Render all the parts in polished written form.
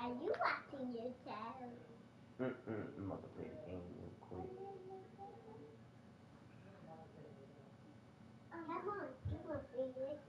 you watching yourself? I'm about to play the game real quick. Come on, come on, Felix.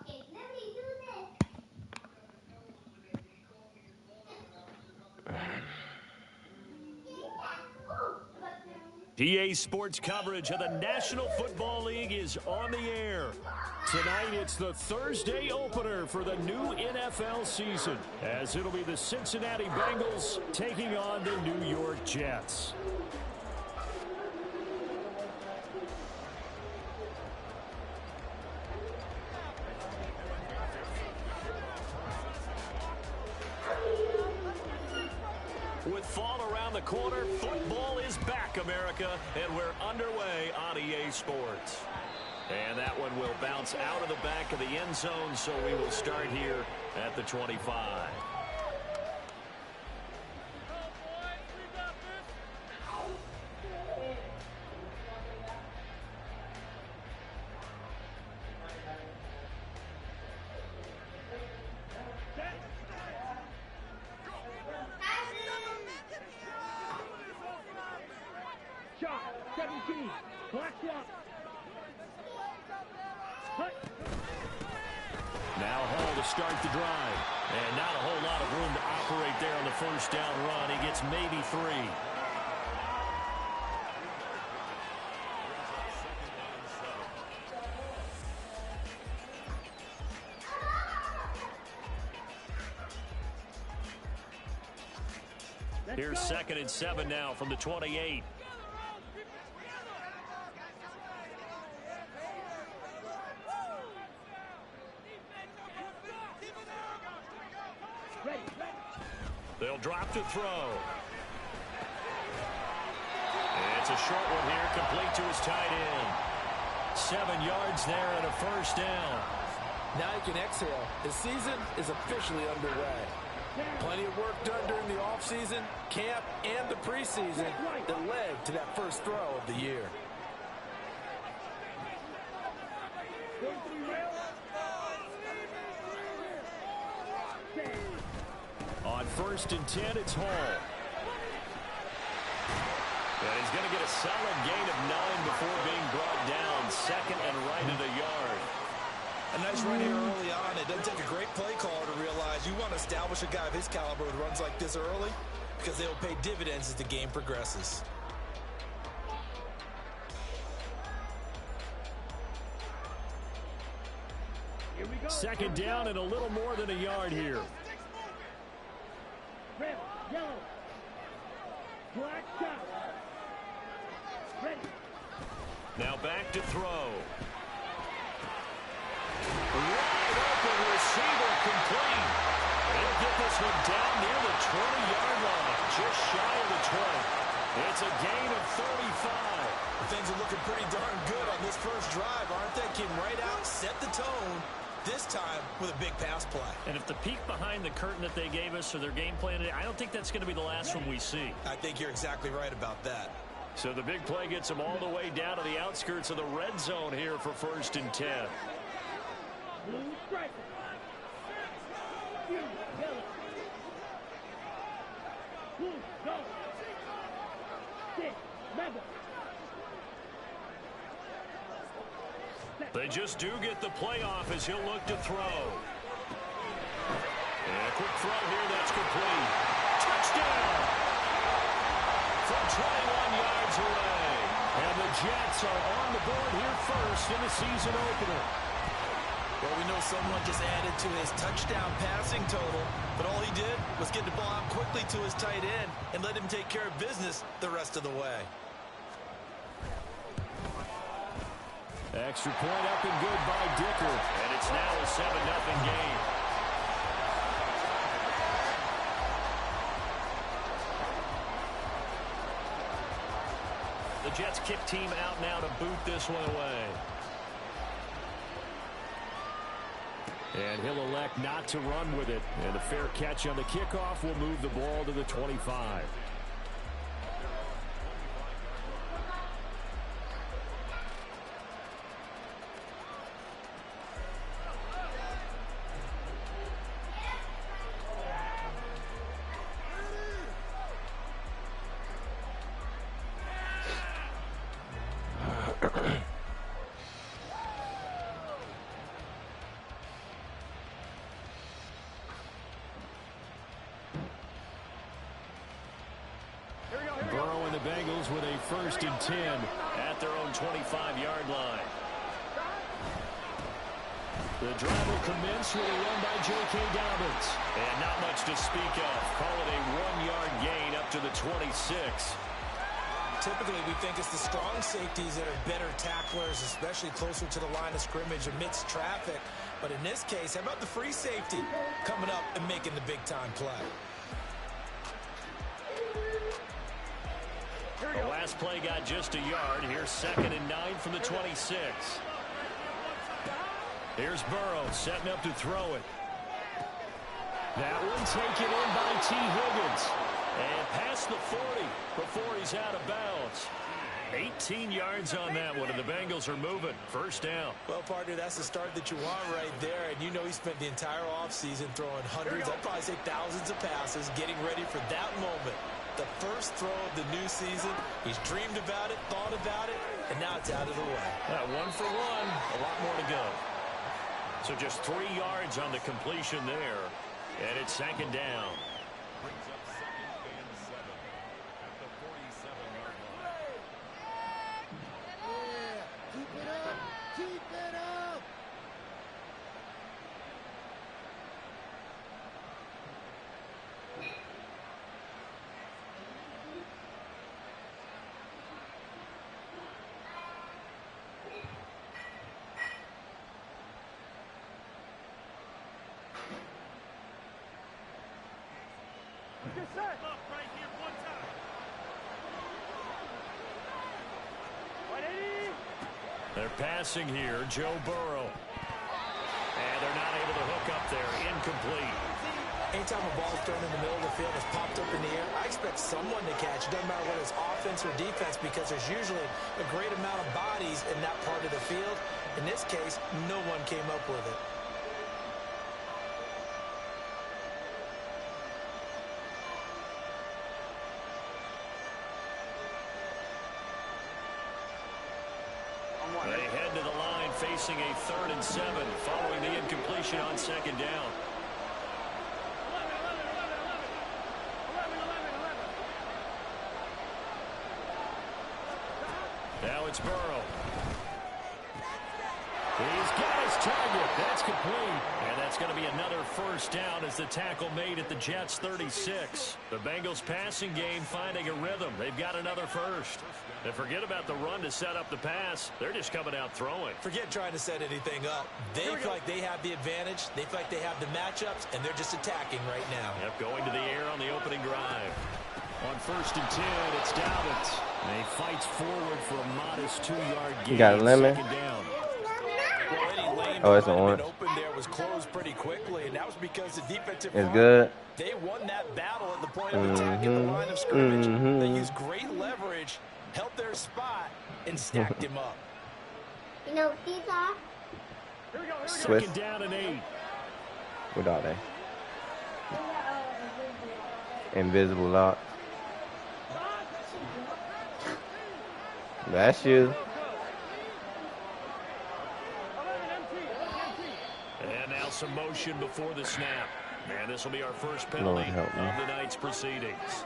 Okay, let me do this. PA Sports coverage of the National Football League is on the air. Tonight, it's the Thursday opener for the new NFL season, as it'll be the Cincinnati Bengals taking on the New York Jets. With fall around the corner, football is back, America, and we're underway on EA Sports. And that one will bounce out of the back of the end zone, so we will start here at the 25. Now Hall to start the drive. And not a whole lot of room to operate there on the first down run. He gets maybe 3. Here's 2nd and 7 now from the 28. They'll drop to throw. It's a short one here, complete to his tight end. 7 yards there and a first down. Now you can exhale. The season is officially underway. Plenty of work done during the offseason, camp, and the preseason that led to that first throw of the year. On 1st and 10, it's Hall. And he's going to get a solid gain of 9 before being brought down. 2nd and right at a yard. A nice run here early on. It doesn't take a great play caller to realize you want to establish a guy of his caliber with runs like this early because they will pay dividends as the game progresses. Here we go. 2nd down and a little more than a yard here. Red, yellow, black top. Ready. Now back to throw. Wide open receiver complete. He'll get this one down near the 20-yard line, just shy of the 20. It's a gain of 35. Things are looking pretty darn good on this first drive, aren't they? Came right out, set the tone, this time with a big pass play. And if the peek behind the curtain that they gave us or their game plan, I don't think that's going to be the last one we see. I think you're exactly right about that. So the big play gets them all the way down to the outskirts of the red zone here for 1st and 10. Blue striker. Blue, yellow. Blue, go. 6, rebel. They just do get the playoff as he'll look to throw. And a quick throw here that's complete. Touchdown! From 21 yards away. And the Jets are on the board here first in the season opener. Well, we know someone just added to his touchdown passing total, but all he did was get the ball out quickly to his tight end and let him take care of business the rest of the way. Extra point up and good by Dicker. And it's now a 7-0 game. The Jets kick team out now to boot this one away. And he'll elect not to run with it. And a fair catch on the kickoff will move the ball to the 25. Burrow and the Bengals with a 1st and 10 at their own 25-yard line. The drive will commence with a run by J.K. Dobbins. And not much to speak of. Call it a 1-yard gain up to the 26. Typically, we think it's the strong safeties that are better tacklers, especially closer to the line of scrimmage amidst traffic. But in this case, how about the free safety coming up and making the big-time play? The last play got just a yard. Here's 2nd and 9 from the 26. Here's Burrow setting up to throw it. That one taken in by T. Higgins. And past the 40 before he's out of bounds. 18 yards on that one, and the Bengals are moving. 1st down. Well, partner, that's the start that you want right there. And you know he spent the entire offseason throwing hundreds, I'd probably say thousands of passes, getting ready for that moment. The first throw of the new season. He's dreamed about it, thought about it, and now it's out of the way. 1 for 1, a lot more to go. So just 3 yards on the completion there, and it's 2nd down. They're passing here, Joe Burrow. And they're not able to hook up there. Incomplete. Anytime a ball's thrown in the middle of the field, it's popped up in the air, I expect someone to catch. It doesn't matter whether it's offense or defense, because there's usually a great amount of bodies in that part of the field. In this case, no one came up with it. They head to the line facing a 3rd and 7 following the incompletion on 2nd down. Now it's Burrow. He's got his target. That's complete. And that's going to be another 1st down as the tackle made at the Jets' 36. The Bengals passing game finding a rhythm. They've got another 1st. And forget about the run to set up the pass. They're just coming out throwing. Forget trying to set anything up. They feel like they have the advantage. They feel like they have the matchups, and they're just attacking right now. Yep, going to the air on the opening drive. On 1st and 10, it's Dobbins. And he fights forward for a modest 2-yard gain. You got a lemon? 2nd down. Well, any lane Oh, it's that an might have orange. been open there was closed pretty quickly, and that was because the defensive It's front, good. they won that battle at the point of attack at the line of scrimmage. They used great leverage, held their spot, and stacked him up. You know, these are. Swiss. 2nd down and 8. What are they? Invisible locks. That's you. And now some motion before the snap. And this will be our first penalty of the night's proceedings.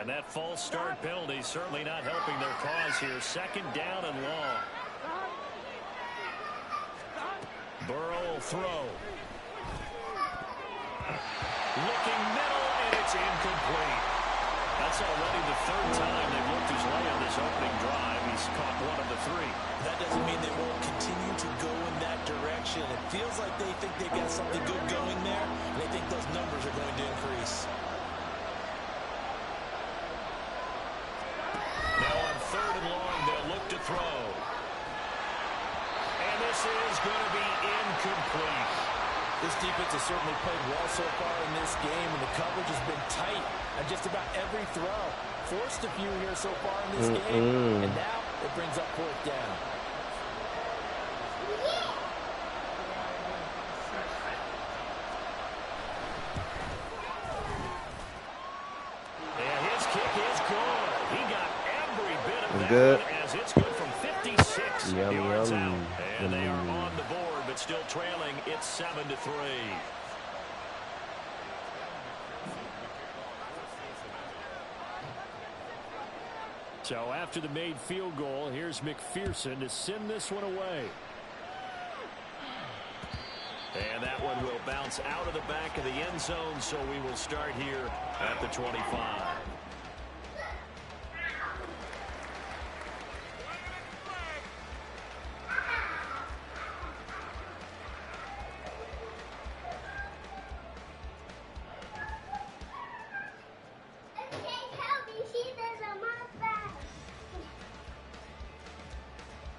And that false start penalty certainly not helping their cause here. 2nd down and long. Burrow will throw. Looking middle, and it's incomplete. That's already the 3rd time they've looked his way on this opening drive. He's caught 1 of the 3. That doesn't mean they won't continue to go in that direction. It feels like they think they've got something good going there, and they think those numbers are going to increase. Now on 3rd and long, they'll look to throw. And this is going to be incomplete. This defense has certainly played well so far in this game, and the coverage has been tight on just about every throw. Forced a few here so far in this game, and now it brings up 4th down. And his kick is good. He got every bit of that Good. one, as it's good from 56 Yum, yards yum. out. And they are on the board, but still trailing. It's 7-3. So after the made field goal, here's McPherson to send this one away. And that one will bounce out of the back of the end zone, so we will start here at the 25.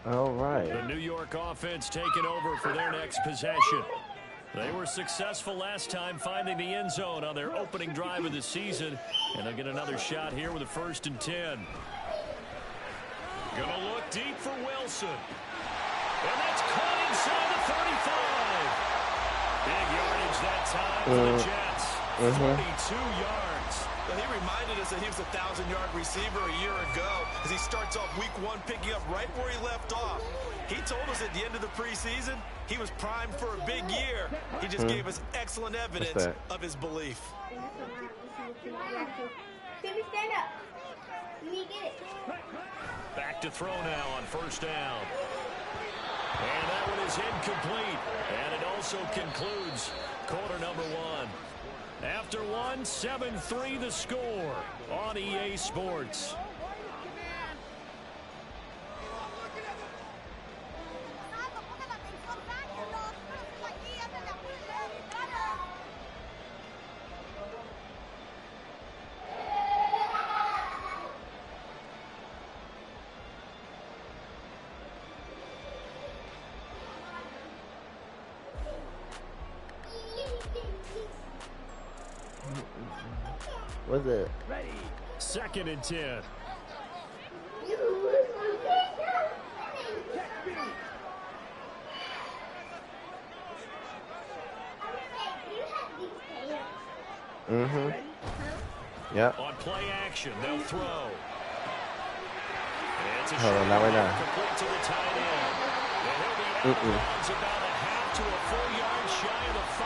All right. The New York offense taking over for their next possession. They were successful last time finding the end zone on their opening drive of the season, and they'll get another shot here with a 1st and 10. Gonna look deep for Wilson. And that's caught inside the 35. Big yardage that time for the Jets. 42 yards. Well, he reminded us that he was a 1,000-yard receiver a year ago as he starts off week 1 picking up right where he left off. He told us at the end of the preseason he was primed for a big year. He just gave us excellent evidence of his belief. Baby, stand up. You need to get it. Back to throw now on first down. And that one is incomplete. And it also concludes quarter number one. After one, 7-3 the score on EA Sports. What's it? Ready. 2nd and 10. Mm-hmm. Yep. On play action, they'll throw. It's a Hold on, not right now. complete to the tight end. And he'll be out of bounds about a half to a full yard shy of the 5.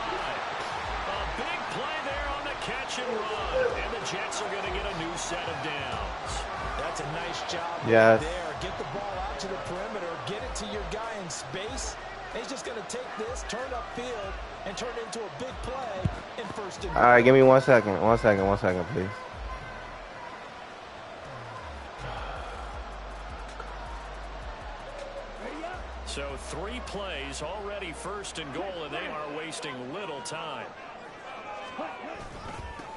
A big play there on the catch and run. And the Jets are going to get a new set of downs. That's a nice job Yes. there. Get the ball out to the perimeter. Get it to your guy in space. And he's just going to take this, turn upfield, and turn it into a big play in first and All right, give me 1 second. 1 second, 1 second, please. So 3 plays already first and goal, and they are wasting little time.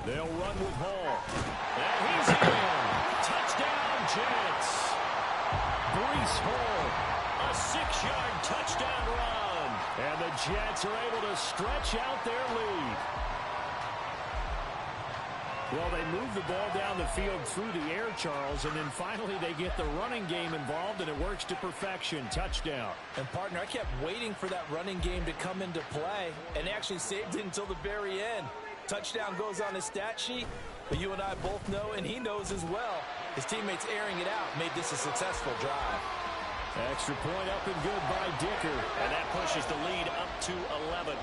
They'll run with Hall. And he's in. Touchdown, Jets. Breece Hall, a 6-yard touchdown run. And the Jets are able to stretch out their lead. Well, they move the ball down the field through the air, Charles, and then finally they get the running game involved, and it works to perfection. Touchdown. And, partner, I kept waiting for that running game to come into play and actually saved it until the very end. Touchdown goes on his stat sheet, but you and I both know, and he knows as well, his teammates airing it out made this a successful drive. Extra point up and good by Dicker, and that pushes the lead up to 11.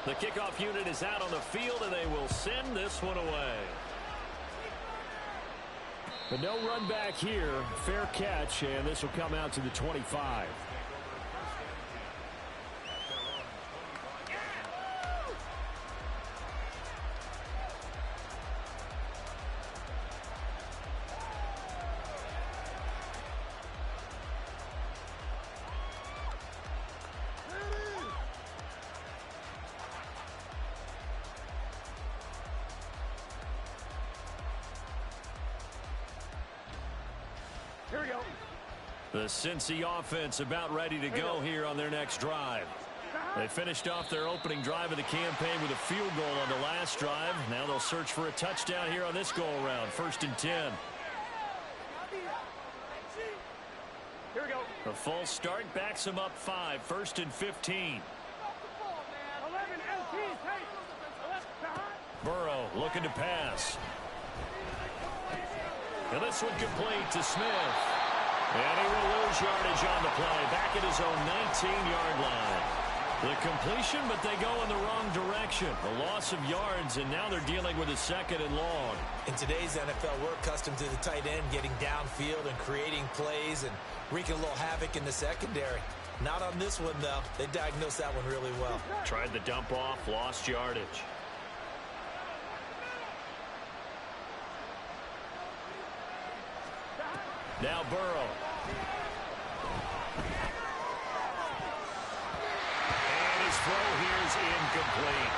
The kickoff unit is out on the field, and they will send this one away. But no run back here. Fair catch, and this will come out to the 25. Here we go. The Cincy offense about ready to go here on their next drive. They finished off their opening drive of the campaign with a field goal on the last drive. Now they'll search for a touchdown here on this go-around. 1st and 10. Here we go. The false start backs them up 5. 1st and 15. 11 LT. Hey. Burrow looking to pass. And this one complete to Smith. And he will lose yardage on the play. Back at his own 19-yard line. The completion, but they go in the wrong direction. The loss of yards, and now they're dealing with a 2nd and long. In today's NFL, we're accustomed to the tight end getting downfield and creating plays and wreaking a little havoc in the secondary. Not on this one, though. They diagnosed that one really well. Tried the dump off, lost yardage. Now Burrow. And his throw here is incomplete.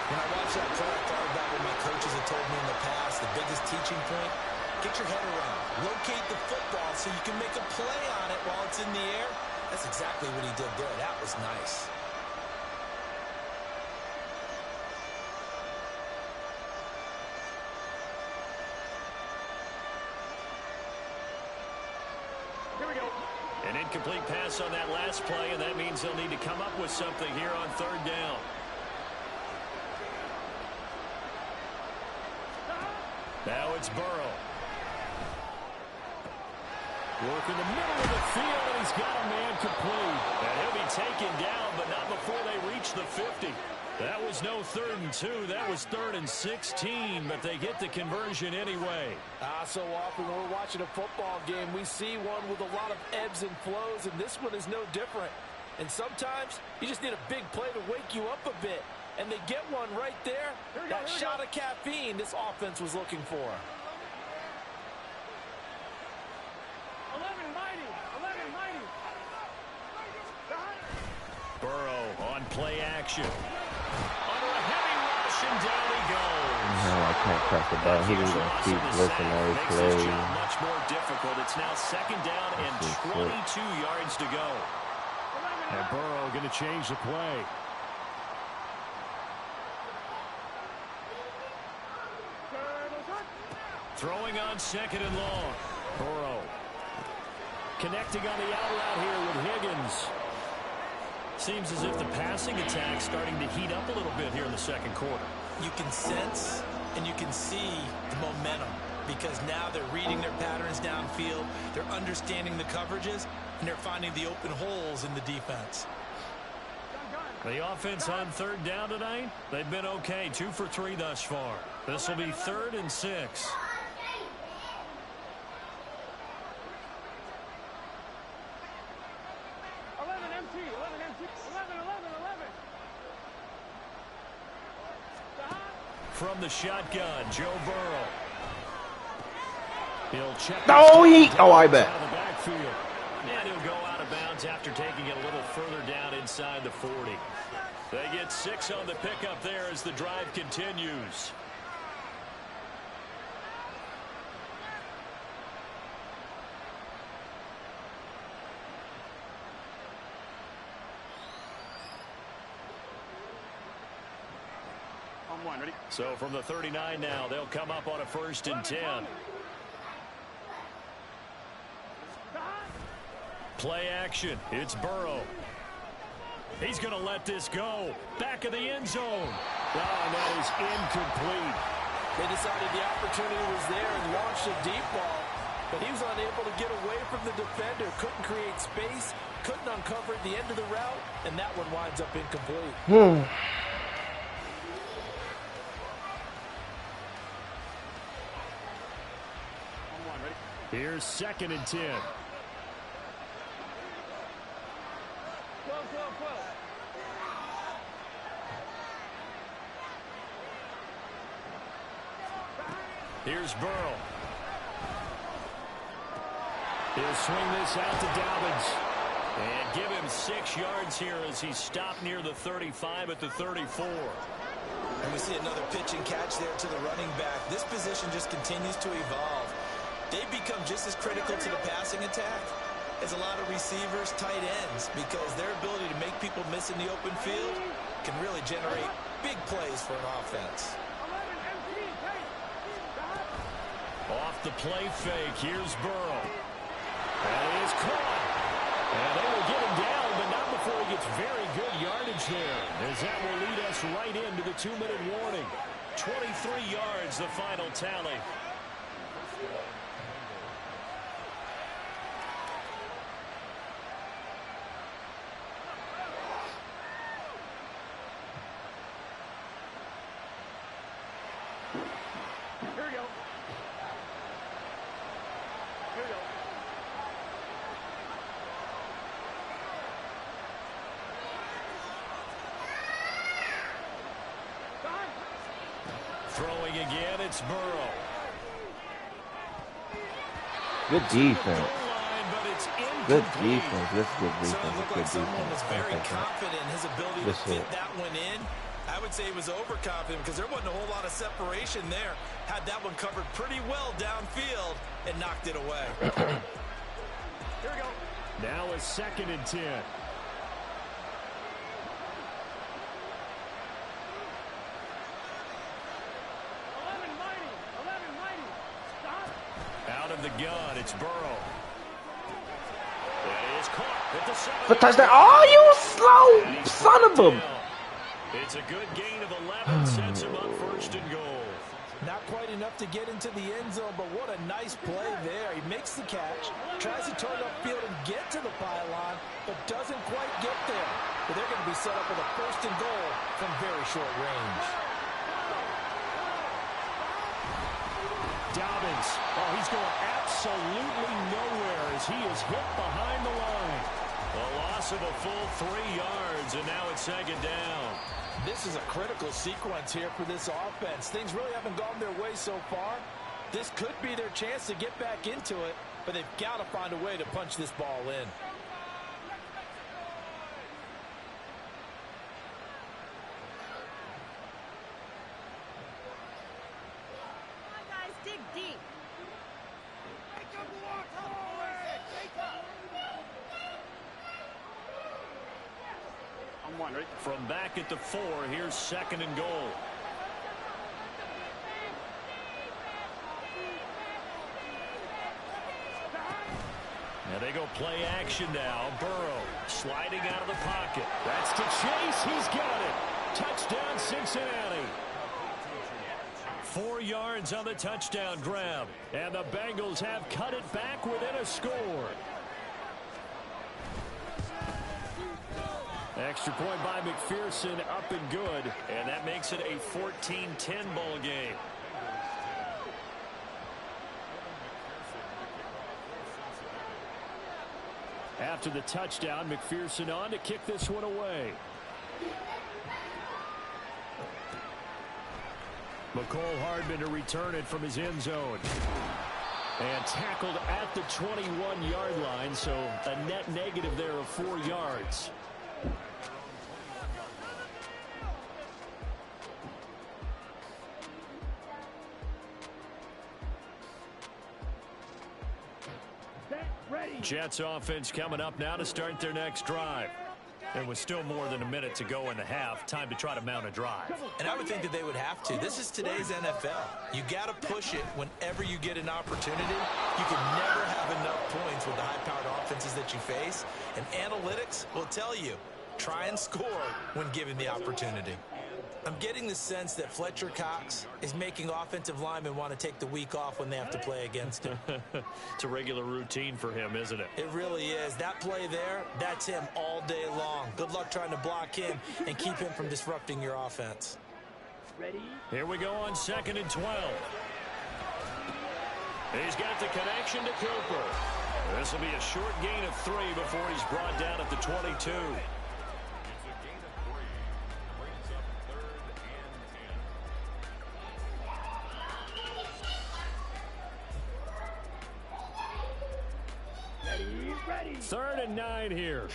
When I watched that play, I thought about what my coaches have told me in the past. The biggest teaching point, get your head around. Locate the football so you can make a play on it while it's in the air. That's exactly what he did there. That was nice. An incomplete pass on that last play, and that means they'll need to come up with something here on 3rd down. Now it's Burrow. Work in the middle of the field, and he's got a man complete. And he'll be taken down, but not before they reach the 50. That was no 3rd and 2. That was 3rd and 16, but they get the conversion anyway. So often when we're watching a football game, we see one with a lot of ebbs and flows, and this one is no different. And sometimes you just need a big play to wake you up a bit. And they get one right there. That shot of caffeine this offense was looking for. 11 mighty. 11 mighty. Burrow on play action. Under a heavy rush, and down he goes. No, I can't press the button. He just gonna keep listening to every Makes his play. job much more difficult. It's now 2nd down and 22 yards to go. And Burrow going to change the play. Throwing on 2nd and long. Burrow connecting on the out route here with Higgins. Seems as if the passing attack's starting to heat up a little bit here in the 2nd quarter. You can sense and you can see the momentum because now they're reading their patterns downfield, they're understanding the coverages, and they're finding the open holes in the defense. The offense on 3rd down tonight, they've been okay. 2 for 3 thus far. This will be 3rd and 6. From the shotgun, Joe Burrow. He'll check. I bet. Out of the backfield. And he'll go out of bounds after taking it a little further down inside the 40. They get 6 on the pickup there as the drive continues. Ready? So from the 39 now, they'll come up on a 1st and 10. Play action. It's Burrow. He's going to let this go. Back of the end zone. Oh, that is incomplete. They decided the opportunity was there and launched a deep ball, but he was unable to get away from the defender. Couldn't create space, couldn't uncover at the end of the route, and that one winds up incomplete. Here's 2nd and 10. 12. Here's Burrow. He'll swing this out to Dobbins. And give him 6 yards here as he stopped near the 35 at the 34. And we see another pitch and catch there to the running back. This position just continues to evolve. They become just as critical to the passing attack as a lot of receivers, tight ends, because their ability to make people miss in the open field can really generate big plays for an offense. Off the play fake, here's Burrow. And it is caught. And they will get him down, but not before he gets very good yardage there, as that will lead us right into the 2-minute warning. 23 yards, the final tally. Throwing again, it's Burrow. Good defense. Good defense. This is good So defense. it looked like someone was very confident in his ability to fit that one in. I would say he was overconfident because there wasn't a whole lot of separation there. Had that one covered pretty well downfield and knocked it away. Here we go. Now a 2nd and 10. Out of the gun, it's Burrow. That is caught at the 7. For touchdown. Oh, you slow son of a... It's a good gain of 11, sets him up 1st and goal. Not quite enough to get into the end zone, but what a nice play there. He makes the catch, tries to turn upfield and get to the pylon, but doesn't quite get there. But they're going to be set up with a 1st and goal from very short range. Dobbins. Oh, he's going absolutely nowhere as he is hit behind the line. A loss of a full 3 yards, and now it's 2nd down. This is a critical sequence here for this offense. Things really haven't gone their way so far. This could be their chance to get back into it, but they've got to find a way to punch this ball in. Come on, guys, dig deep. I'm wondering. From back at the 4, here's 2nd and goal. Now they go play action now. Burrow sliding out of the pocket. That's to Chase. He's got it. Touchdown, Cincinnati. 4 yards on the touchdown grab. And the Bengals have cut it back within a score. Extra point by McPherson, up and good. And that makes it a 14-10 ball game. After the touchdown, McPherson on to kick this one away. McCole Hardman to return it from his end zone. And tackled at the 21-yard line, so a net negative there of 4 yards. Jets offense coming up now to start their next drive. There was still more than a minute to go in the half. Time to try to mount a drive. And I would think that they would have to. This is today's NFL. You got to push it whenever you get an opportunity. You can never have enough points with the high-powered offenses that you face. And analytics will tell you, try and score when given the opportunity. I'm getting the sense that Fletcher Cox is making offensive linemen want to take the week off when they have to play against him. It's a regular routine for him, isn't it? It really is. That play there, that's him all day long. Good luck trying to block him and keep him from disrupting your offense. Ready? Here we go on 2nd and 12. He's got the connection to Cooper. This will be a short gain of 3 before he's brought down at the 22. Ready? 3rd and 9 here.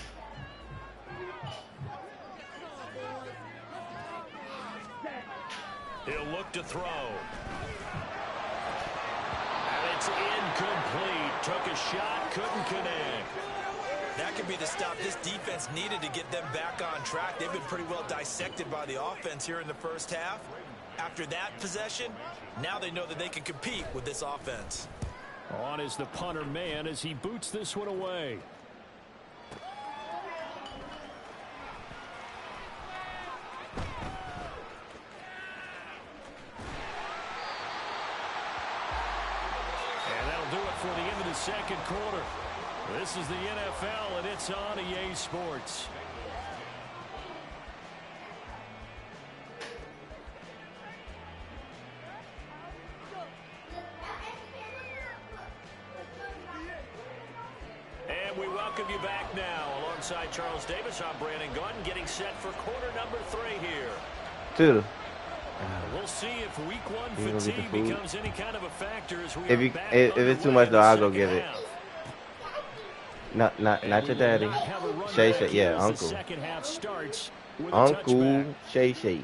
He'll look to throw. And it's incomplete. Took a shot, couldn't connect. That could be the stop this defense needed to get them back on track. They've been pretty well dissected by the offense here in the first half. After that possession, now they know that they can compete with this offense. On is the punter man as he boots this one away. And that'll do it for the end of the 2nd quarter. This is the NFL, and it's on EA Sports. And we welcome you back now. Alongside Charles Davis, I'm Brandon Gunn, getting set for quarter number 3 here. 2. We'll see if week 1 fatigue becomes any kind of a factor as we If it's too much, though, I'll go get it. Not your daddy. Shay Shay, yeah, uncle. Uncle Shay Shay.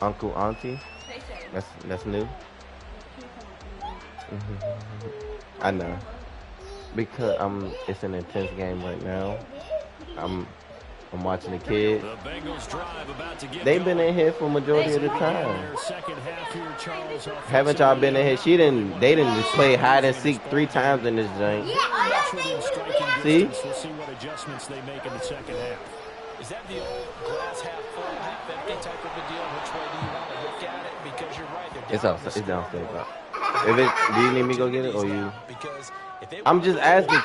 Uncle Auntie. That's new. I know. Because it's an intense game right now. I'm watching the kids. They've been in here for majority of the time. Haven't y'all been in here? They didn't just play hide and seek 3 times in this joint. See? We'll see what adjustments they make in the second half. Is that the old glass half full, half empty type of a deal? Which way do you want to look at it? Because you're right. It's outside. It's downstairs. If it, do you need me to go get it or you? Because if they I'm just asking.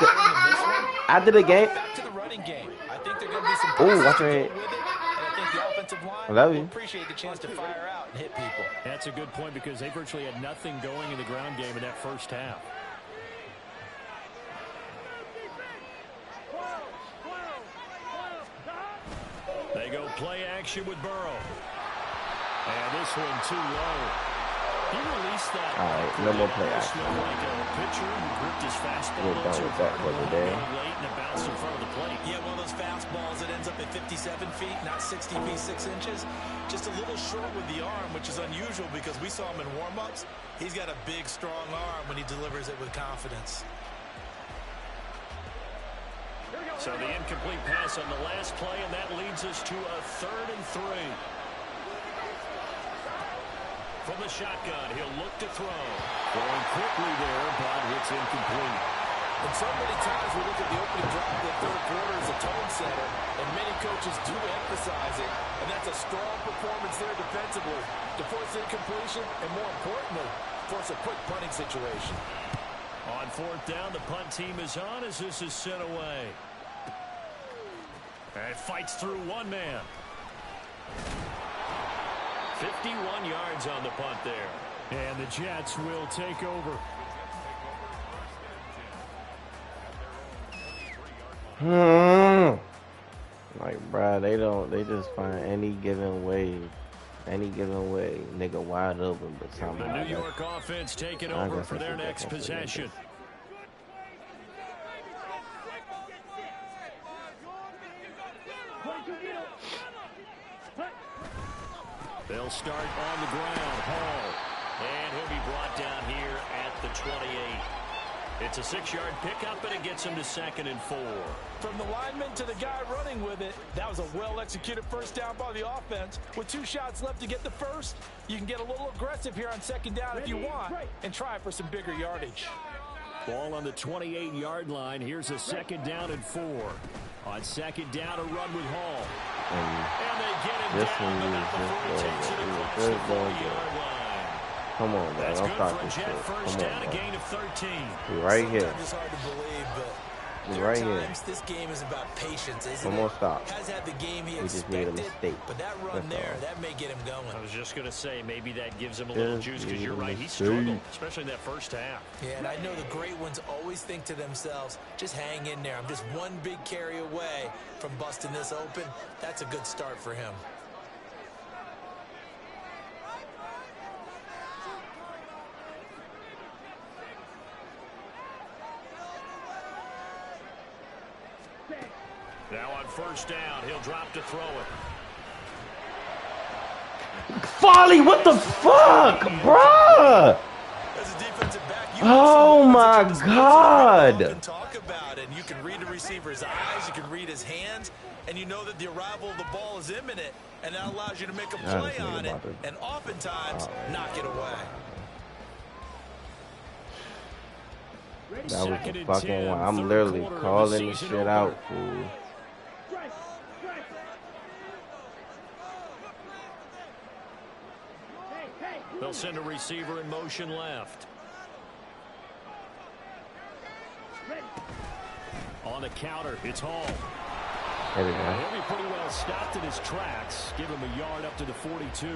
After the game. back to the running game, I think they're going to be some Ooh, watch your head. with it. And I think the offensive line I love will you. appreciate the chance to fire out and hit people. That's a good point because they virtually had nothing going in the ground game in that first half. They go play action with Burrow. And this one too low. He released that. All right, no more play action. Like a pitcher who gripped his fastball We're done with that for today. late and it bounced in front of the plate. Yeah, one of those fastballs that ends up at 57 feet, not 60 feet, 6 inches. Just a little short with the arm, which is unusual because we saw him in warm-ups. He's got a big, strong arm when he delivers it with confidence. So the incomplete pass on the last play, and that leads us to a 3rd and 3. From the shotgun, he'll look to throw. Throwing quickly there, but it's incomplete. And so many times we look at the opening drive of the third quarter as a tone setter, and many coaches do emphasize it, and that's a strong performance there defensively to force incompletion and, more importantly, force a quick punting situation. On 4th down, the punt team is on as this is sent away. And it fights through one man. 51 yards on the punt there. And the Jets will take over. Like, bruh, they just find any given way, nigga wide open, but The somehow. New York offense taking I over guess for I their should next get that for possession. They'll start on the ground. Hall. And he'll be brought down here at the 28. It's a 6-yard pickup, and it gets him to 2nd and 4. From the lineman to the guy running with it, that was a well-executed first down by the offense. With 2 shots left to get the first, you can get a little aggressive here on 2nd down if you want and try for some bigger yardage. Ball on the 28-yard line. Here's a 2nd down and 4. On 2nd down, a run with Hall. And they get him This down one about before he takes it across the 40-yard line. Come on, man. That's Don't good stop for a this Jet shit. first Come down, on, a man. gain of 13. We right here. Sometimes it's hard to believe, but We there right are here. times this game is about patience, isn't One it? more stop. Has had the game he We just made a expected, mistake. but that run That's there, all. that may get him going. I was just going to say, maybe that gives him a little Just juice because you're made a right. He mistake. struggled, especially in that first half. Yeah, and I know the great ones always think to themselves, just hang in there. I'm just one big carry away from busting this open. That's a good start for him. Now on 1st down, he'll drop to throw it. Folly, what the fuck, bruh? As a defensive back, you Oh have some my moments that God. you can talk about, and you can read the receiver's eyes, you can read his hands, and you know that the arrival of the ball is imminent, and that allows you to make a play on it, and oftentimes knock it away. That was the fucking one. I'm literally calling this shit out, fool. They'll send a receiver in motion left. On the counter, it's Hall. There we go. He'll be pretty well stopped in his tracks. Give him a yard up to the 42.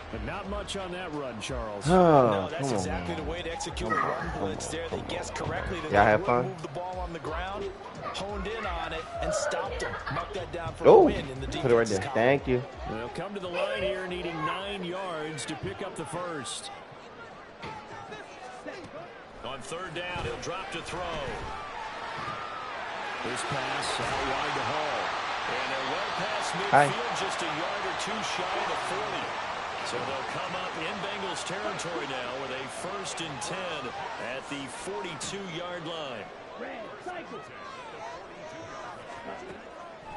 But not much on that run, Charles. No, that's exactly the way to execute a run blitz there. They guessed correctly that they would move the ball on the ground, honed in on it, and stopped him. Mark that down for a win in the defense. Put it right there. Thank you. They'll come to the line here needing 9 yards to pick up the first. On 3rd down, he'll drop to throw. This pass out wide to Hall. And they're well past midfield, just a yard or 2 shy of the 40. So they'll come up in Bengals territory now with a 1st and 10 at the 42-yard line.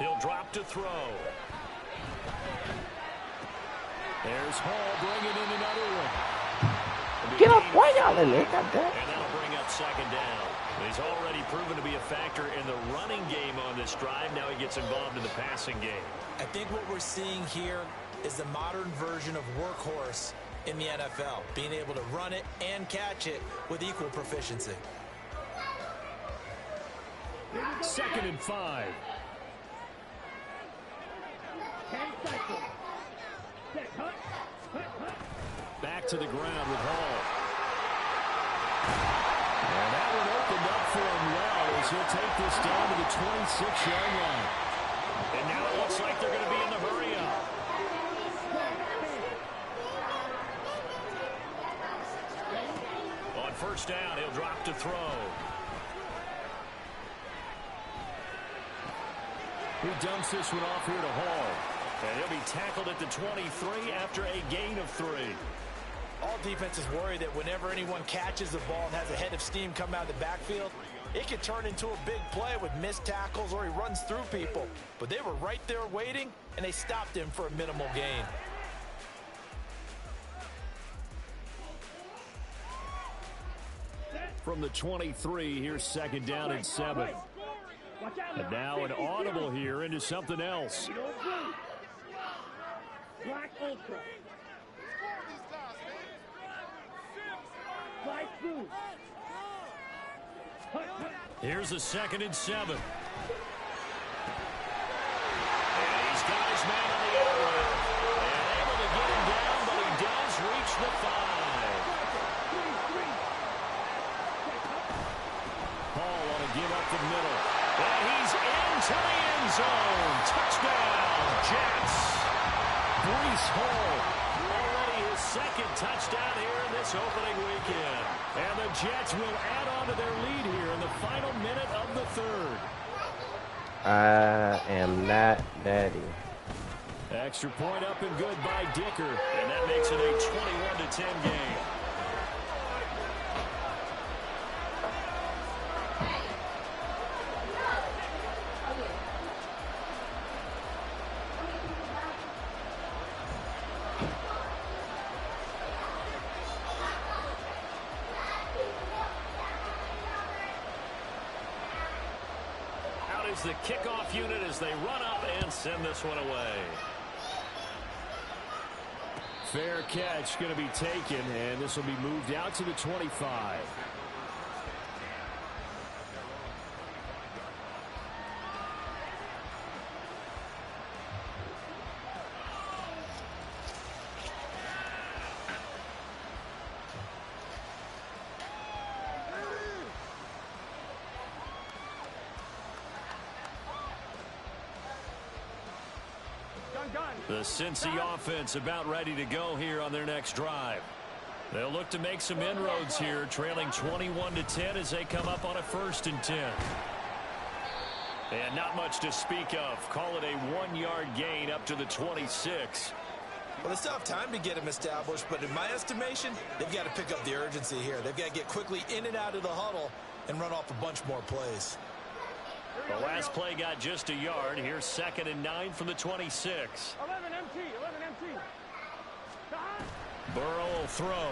He'll drop to throw. There's Hall bringing in another one. Get up, why y'all in there? God damn. And that'll bring up 2nd down. He's already proven to be a factor in the running game on this drive. Now he gets involved in the passing game. I think what we're seeing here is the modern version of workhorse in the NFL, being able to run it and catch it with equal proficiency. 2nd and 5. 10 seconds. Set, hut. Back to the ground with Hall. And that one opened up for him well as he'll take this down to the 26-yard line. And now it looks like they're going to be in the hurry up. On 1st down, he'll drop to throw. He dumps this one off here to Hall. And he'll be tackled at the 23 after a gain of 3. All defenses worry that whenever anyone catches the ball and has a head of steam come out of the backfield, it could turn into a big play with missed tackles or he runs through people. But they were right there waiting, and they stopped him for a minimal gain. From the 23, here's 2nd down and 7. And now an audible here into something else. Black Ultra. Black Blue. Here's a 2nd and 7. And he's got his man on the out route. And able to get him down, but he does reach the 5. Hall on a give up the middle. And he's into the end zone. Touchdown, Jets. Breece Hall, already his 2nd touchdown here in this opening weekend. And the Jets will add on to their lead here in the final minute of the 3rd. I am not daddy. Extra point up and good by Dicker. And that makes it a 21-10 game. The kickoff unit as they run up and send this one away. Fair catch going to be taken, and this will be moved out to the 25. The Cincy offense about ready to go here on their next drive. They'll look to make some inroads here, trailing 21-10 as they come up on a 1st and 10. And not much to speak of. Call it a 1-yard gain up to the 26. Well, they still have time to get him established, but in my estimation, they've got to pick up the urgency here. They've got to get quickly in and out of the huddle and run off a bunch more plays. The last play got just a yard. Here's 2nd and 9 from the 26. 11 MT. Burrow will throw.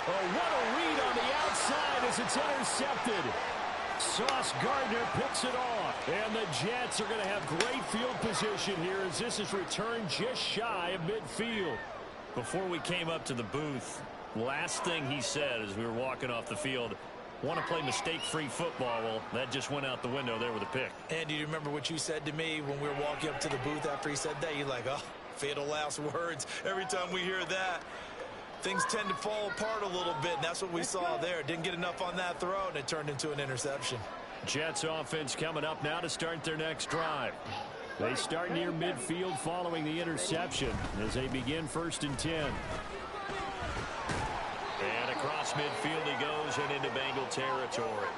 Oh, what a read on the outside as it's intercepted. Sauce Gardner picks it off. And the Jets are going to have great field position here as this is returned just shy of midfield. Before we came up to the booth, last thing he said as we were walking off the field, want to play mistake-free football. Well, that just went out the window there with a pick. And do you remember what you said to me when we were walking up to the booth after he said that? You're like, oh, fatal last words. Every time we hear that, things tend to fall apart a little bit, and that's what we saw there. Didn't get enough on that throw, and it turned into an interception. Jets offense coming up now to start their next drive. They start near midfield following the interception as they begin 1st and 10. And across midfield he goes and into Bengal territory.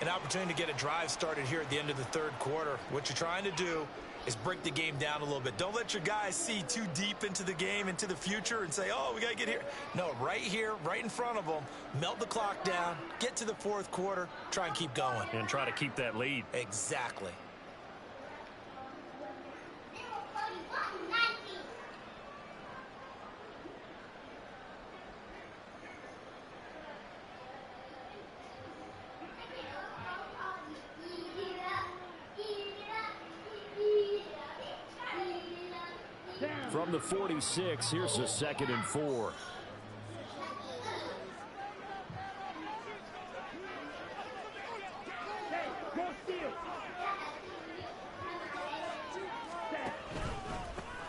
An opportunity to get a drive started here at the end of the 3rd quarter. What you're trying to do is break the game down a little bit. Don't let your guys see too deep into the game, into the future, and say, oh, we got to get here. No, right here, right in front of them, melt the clock down, get to the 4th quarter, try and keep going. And try to keep that lead. Exactly. From the 46, here's a 2nd and 4.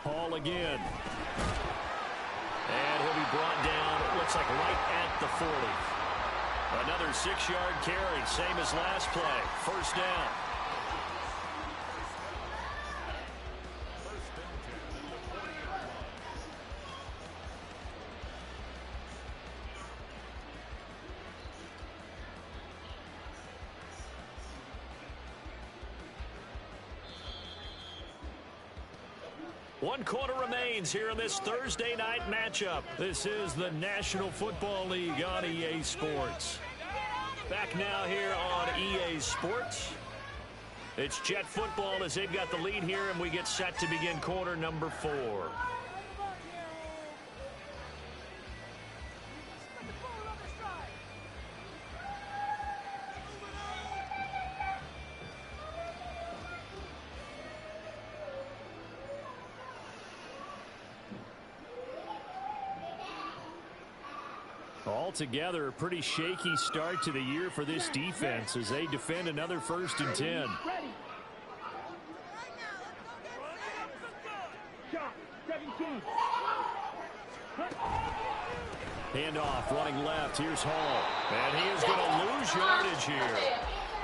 Hall again. And he'll be brought down, it looks like right at the 40. Another 6-yard carry, same as last play. First down. One quarter remains here in this Thursday night matchup. This is the National Football League on EA Sports. Back now here on EA Sports. It's Jet football as they've got the lead here, and we get set to begin quarter number 4. Altogether, a pretty shaky start to the year for this defense as they defend another 1st and 10. Handoff running left. Here's Hall. And he is going to lose yardage here.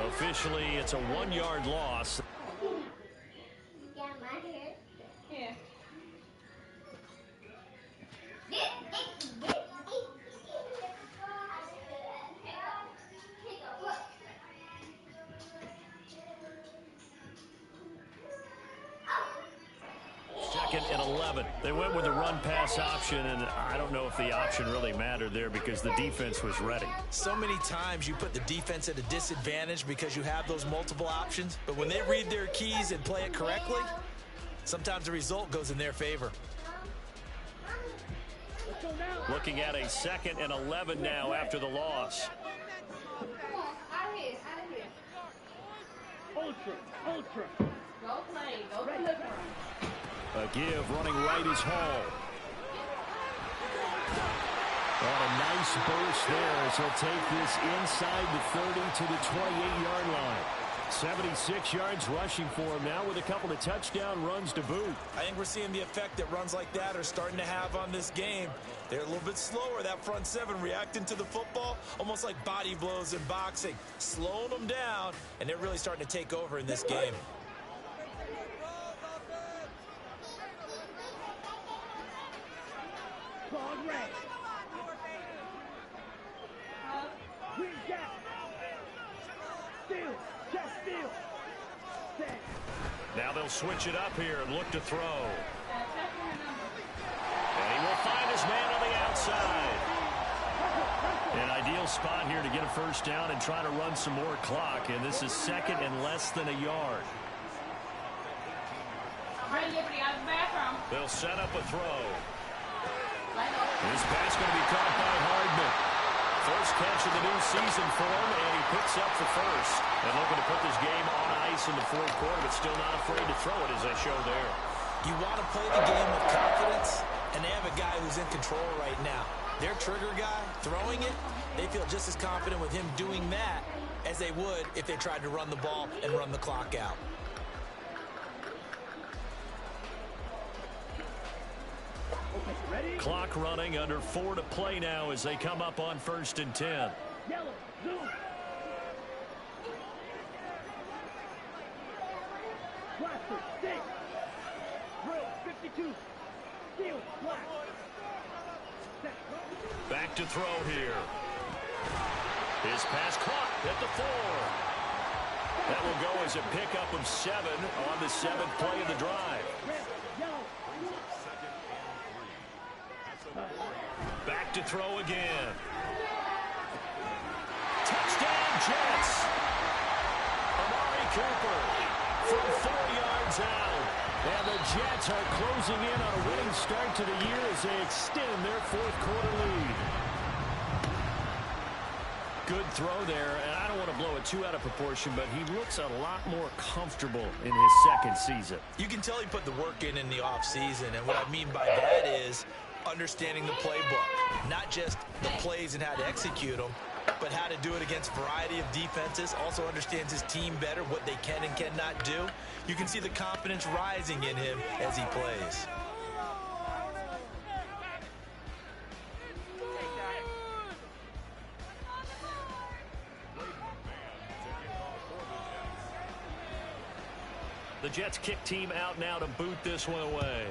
Officially, it's a 1-yard loss. And 11. They went with the run-pass option, and I don't know if the option really mattered there because the defense was ready. So many times you put the defense at a disadvantage because you have those multiple options, but when they read their keys and play it correctly, sometimes the result goes in their favor. Looking at a 2nd and 11 now after the loss. Ultra. Go play. Go deliver. A give running right is Hall. Oh, a nice burst there as he'll take this inside the 30 to the 28-yard line. 76 yards rushing for him now with a couple of touchdown runs to boot. I think we're seeing the effect that runs like that are starting to have on this game. They're a little bit slower, that front 7, reacting to the football, almost like body blows in boxing, slowing them down, and they're really starting to take over in this game. Now they'll switch it up here and look to throw. And he will find his man on the outside. An ideal spot here to get a first down and try to run some more clock. And this is 2nd and less than a yard. They'll set up a throw. This pass going to be caught by Hardman. First catch of the new season for him, and he picks up the first. And looking to put this game on ice in the 4th quarter, but still not afraid to throw it as they show there. You want to play the game with confidence, and they have a guy who's in control right now. Their trigger guy, throwing it, they feel just as confident with him doing that as they would if they tried to run the ball and run the clock out. Clock running, under 4 to play now as they come up on 1st and 10. Yellow, zoom. Blaster, 6. Drill, 52. Steel, black. Back to throw here. His pass caught at the 4. That will go as a pickup of 7 on the 7th play of the drive. Back to throw again. Touchdown Jets. Amari Cooper from 4 yards out. And the Jets are closing in on a winning start to the year as they extend their 4th quarter lead. Good throw there, and I don't want to blow it too out of proportion, but he looks a lot more comfortable in his second season. You can tell he put the work in the offseason, and what I mean by that is understanding the playbook. Not just the plays and how to execute them, but how to do it against a variety of defenses. Also understands his team better, what they can and cannot do. You can see the confidence rising in him as he plays. The Jets kick team out now to boot this one away.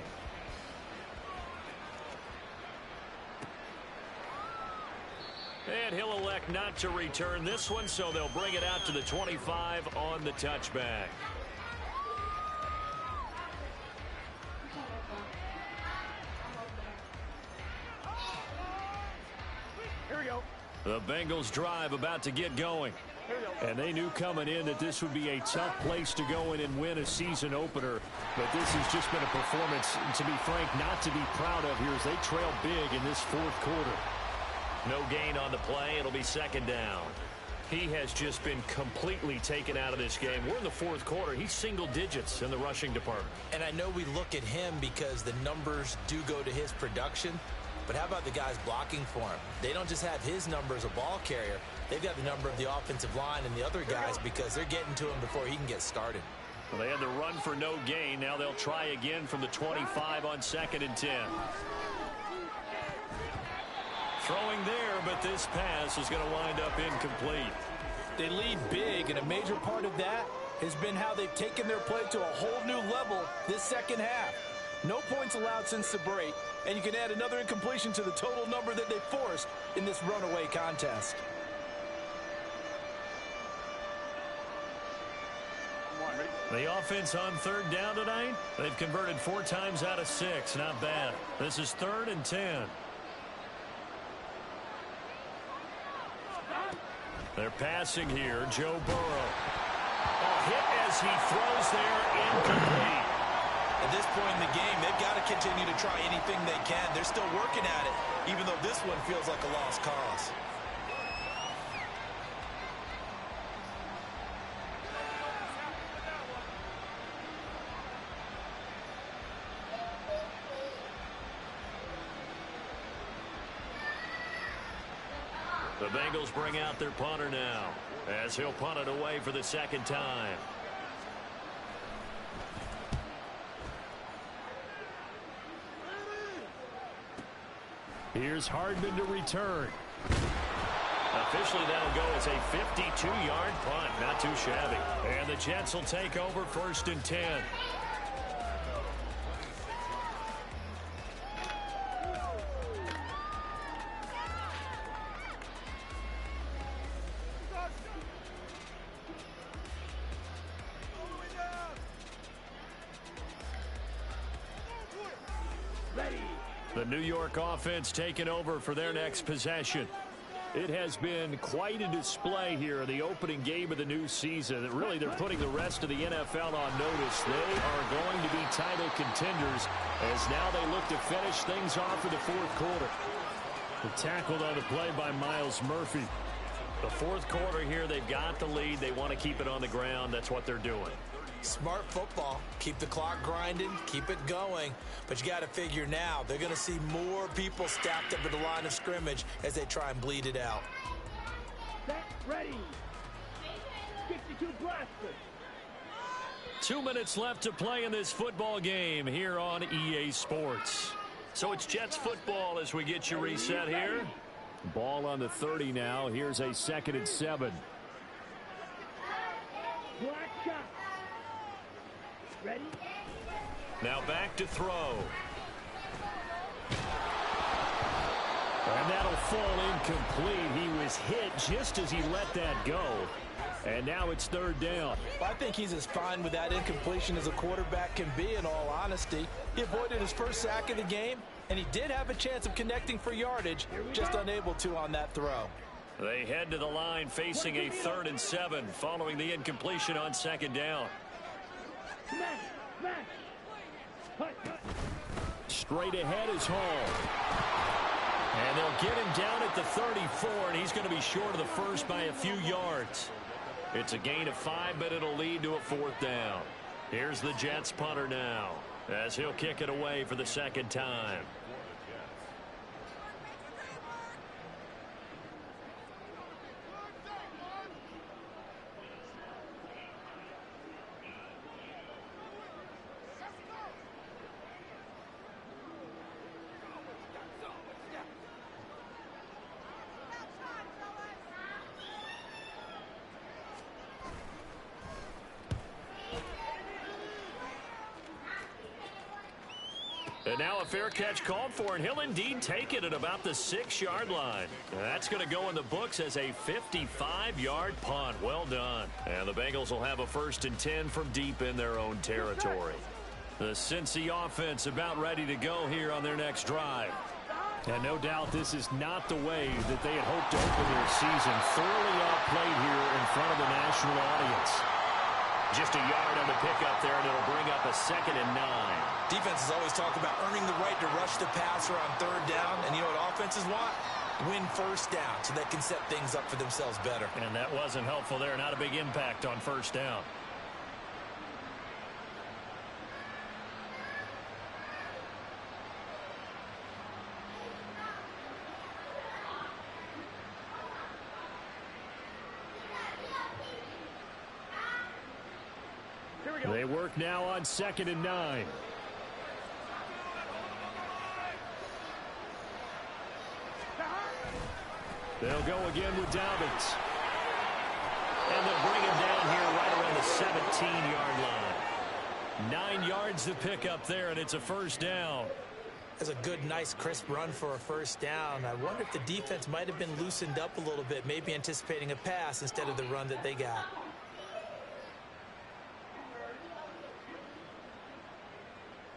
And he'll elect not to return this one, so they'll bring it out to the 25 on the touchback. Here we go. The Bengals drive about to get going. And they knew coming in that this would be a tough place to go in and win a season opener. But this has just been a performance, to be frank, not to be proud of here as they trail big in this fourth quarter. No gain on the play. It'll be second down. He has just been completely taken out of this game. We're in the fourth quarter. He's single digits in the rushing department. And I know we look at him because the numbers do go to his production. But how about the guys blocking for him? They don't just have his number as a ball carrier. They've got the number of the offensive line and the other guys because they're getting to him before he can get started. Well, they had the run for no gain. Now they'll try again from the 25 on 2nd and 10. Throwing there, but this pass is going to wind up incomplete. They lead big, and a major part of that has been how they've taken their play to a whole new level this second half. No points allowed since the break, and you can add another incompletion to the total number that they forced in this runaway contest. The offense on 3rd down tonight, they've converted 4 times out of 6. Not bad. This is 3rd and 10. They're passing here. Joe Burrow. A hit as he throws there, incomplete. At this point in the game, they've got to continue to try anything they can. They're still working at it, even though this one feels like a lost cause. The Bengals bring out their punter now as he'll punt it away for the 2nd time. Here's Hardman to return. Officially, that'll go as a 52-yard punt. Not too shabby. And the Jets will take over 1st and 10. The New York offense taking over for their next possession. It has been quite a display here, the opening game of the new season. Really, they're putting the rest of the NFL on notice. They are going to be title contenders as now they look to finish things off in the fourth quarter. Tackled on the play by Miles Murphy. The fourth quarter here, they've got the lead. They want to keep it on the ground. That's what they're doing. Smart football. Keep the clock grinding. Keep it going. But you got to figure now they're going to see more people stacked up at the line of scrimmage as they try and bleed it out. Set, ready. 62 blaster. 2 minutes left to play in this football game here on EA Sports. So it's Jets football as we get you reset here. Ball on the 30 now. Here's a 2nd and 7. Black shot. Ready? Now back to throw. And that'll fall incomplete. He was hit just as he let that go. And now it's 3rd down. I think he's as fine with that incompletion as a quarterback can be, in all honesty. He avoided his first sack of the game, and he did have a chance of connecting for yardage, just unable to on that throw. They head to the line facing a 3rd and 7 following the incompletion on 2nd down. Smash, smash. Cut, cut. Straight ahead is Hall. And they'll get him down at the 34, and he's going to be short of the first by a few yards. It's a gain of 5, but it'll lead to a 4th down. Here's the Jets punter now, as he'll kick it away for the second time. And now a fair catch called for, and he'll indeed take it at about the 6-yard line. That's going to go in the books as a 55-yard punt. Well done. And the Bengals will have a 1st and 10 from deep in their own territory. The Cincy offense about ready to go here on their next drive. And no doubt this is not the way that they had hoped to open their season. Thoroughly outplayed here in front of the national audience. Just a yard on the pickup there, and it'll bring up a 2nd and 9. Defenses always talk about earning the right to rush the passer on 3rd down. And you know what offenses want? Win 1st down so they can set things up for themselves better. And that wasn't helpful there. Not a big impact on 1st down. They work now on 2nd and 9. They'll go again with Dobbins. And they'll bring him down here right around the 17-yard line. 9 yards to pick up there, and it's a 1st down. That's a good, nice, crisp run for a 1st down. I wonder if the defense might have been loosened up a little bit, maybe anticipating a pass instead of the run that they got.